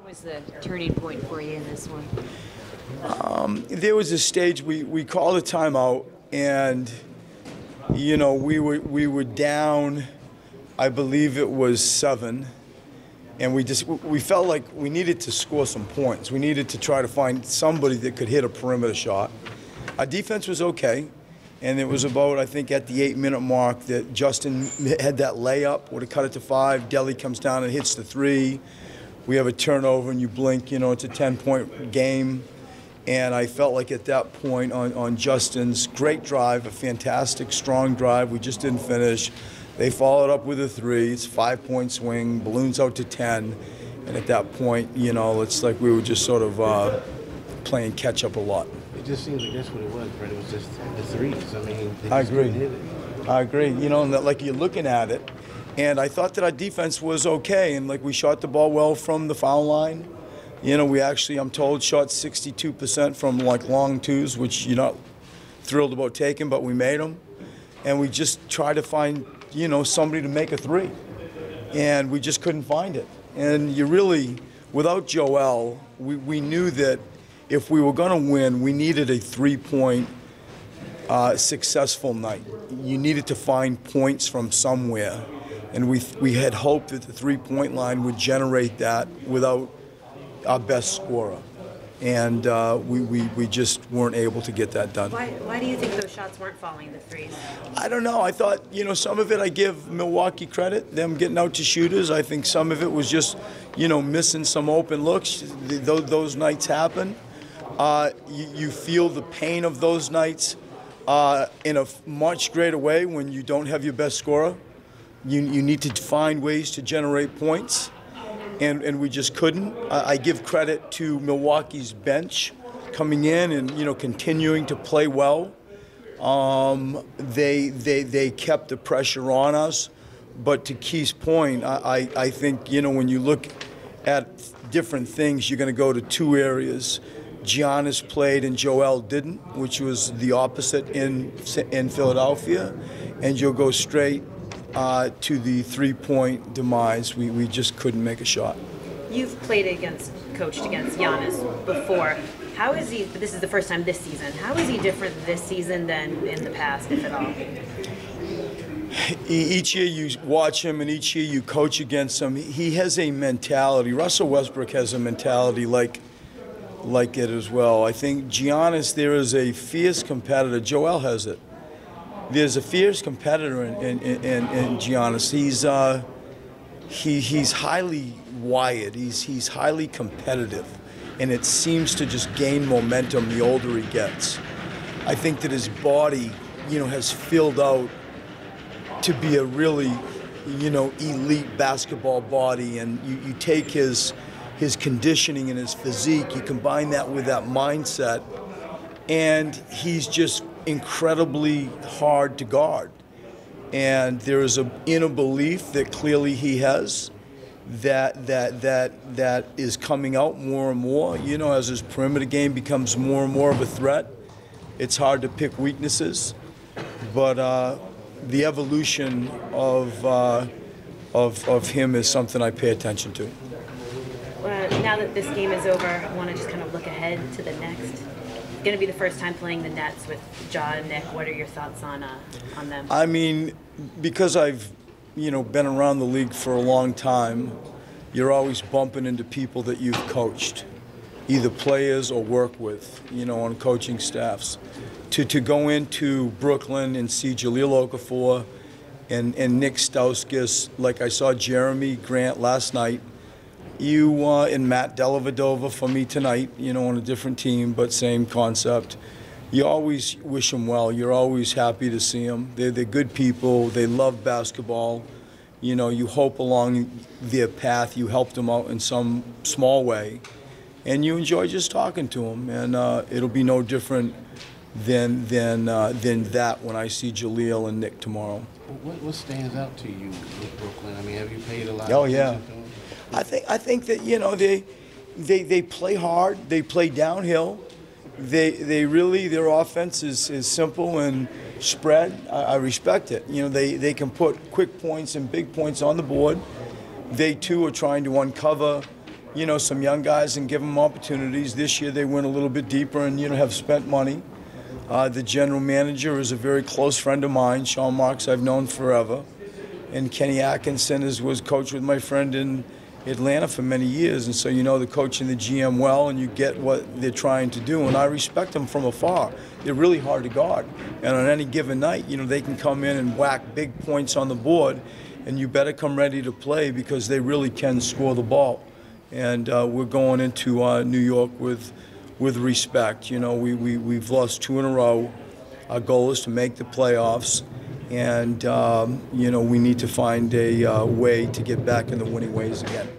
was the turning point for you in this one? There was a stage we called a timeout, and we were down, I believe it was 7, and we felt like we needed to score some points. We needed to try to find somebody that could hit a perimeter shot. Our defense was okay, and it was about, I think, at the 8-minute mark that Justin had that layup, would have cut it to 5. Delhi comes down and hits the 3. We have a turnover, and you blink, it's a 10-point game. And I felt like at that point on Justin's great drive, a fantastic, strong drive, we just didn't finish. They followed up with a 3. It's a 5-point swing, balloons out to 10. And at that point, it's like we were just sort of playing catch-up a lot. It just seems like that's what it was, Brett. It was just the threes. I mean, they I just agree. couldn't hit it. I agree. And that, like, you're looking at it, and I thought that our defense was okay, and like we shot the ball well from the foul line. We actually, I'm told, shot 62% from like long twos, which you're not thrilled about taking, but we made them. And we just tried to find, somebody to make a 3. And we just couldn't find it. And you really, without Joel, we knew that if we were going to win, we needed a 3-point successful night. You needed to find points from somewhere. And we had hoped that the 3-point line would generate that without our best scorer, and we just weren't able to get that done. Why do you think those shots weren't falling, the threes? I don't know. I thought, some of it I give Milwaukee credit, them getting out to shooters. I think some of it was just, missing some open looks. Those nights happen. You feel the pain of those nights in a much greater way when you don't have your best scorer. You need to find ways to generate points. And we just couldn't. I give credit to Milwaukee's bench coming in and continuing to play well. They kept the pressure on us, but to Keith's point, I think when you look at different things, you're going to go to 2 areas. Giannis played and Joel didn't, which was the opposite in Philadelphia, and you'll go straight to the 3-point demise. We just couldn't make a shot. You've coached against Giannis before. How is he, this is the first time this season, how is he different this season than in the past, if at all? Each year you watch him and each year you coach against him. He has a mentality. Russell Westbrook has a mentality like it as well. I think Giannis, there is a fierce competitor. Joel has it. There's a fierce competitor in Giannis. He's highly wired. He's highly competitive, and it seems to just gain momentum the older he gets. I think that his body, has filled out to be a really, elite basketball body, and you take his conditioning and his physique, you combine that with that mindset, and he's just incredibly hard to guard. And there is an inner belief that clearly he has that is coming out more and more. As his perimeter game becomes more and more of a threat, it's hard to pick weaknesses. But the evolution of him is something I pay attention to. Now that this game is over, I want to just kind of look ahead to the next. It's going to be the first time playing the Nets with Ja and Nick. What are your thoughts on them? I mean, because I've been around the league for a long time, you're always bumping into people that you've coached, either players or work with, on coaching staffs. To go into Brooklyn and see Jahlil Okafor and Nick Stauskas, like I saw Jeremy Grant last night, and Matt Dellavedova for me tonight, on a different team, but same concept. You always wish them well. You're always happy to see them. They're good people. They love basketball. You hope along their path you help them out in some small way, and you enjoy just talking to them. And it'll be no different than that when I see Jahlil and Nick tomorrow. What stands out to you with Brooklyn? I mean, have you paid a lot? Oh yeah. I think that they play hard. They play downhill. They really, their offense is simple and spread. I respect it. They can put quick points and big points on the board. They too are trying to uncover some young guys and give them opportunities. This year they went a little bit deeper and, have spent money. The general manager is a very close friend of mine. Sean Marks I've known forever. And Kenny Atkinson was coach with my friend in Atlanta for many years. And so the coach and the GM well, and you get what they're trying to do. And I respect them from afar. They're really hard to guard. And on any given night, they can come in and whack big points on the board. And you better come ready to play because they really can score the ball. And we're going into New York with respect. We've lost 2 in a row. Our goal is to make the playoffs. And, we need to find a way to get back in the winning ways again.